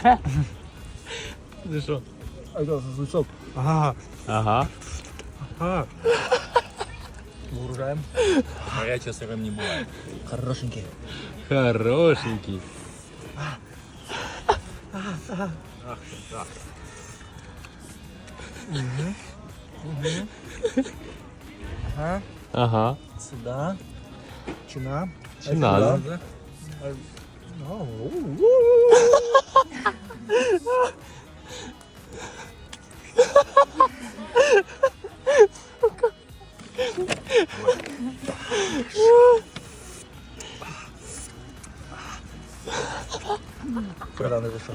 Ти що? А это шашлычок. Ага. Ага. Ага. Выгружаем. Горячая сырым не бывает. Хорошенький. Хорошенький. Ага. Ага. Сюда. Чина. Чина, да? Когда он вышел?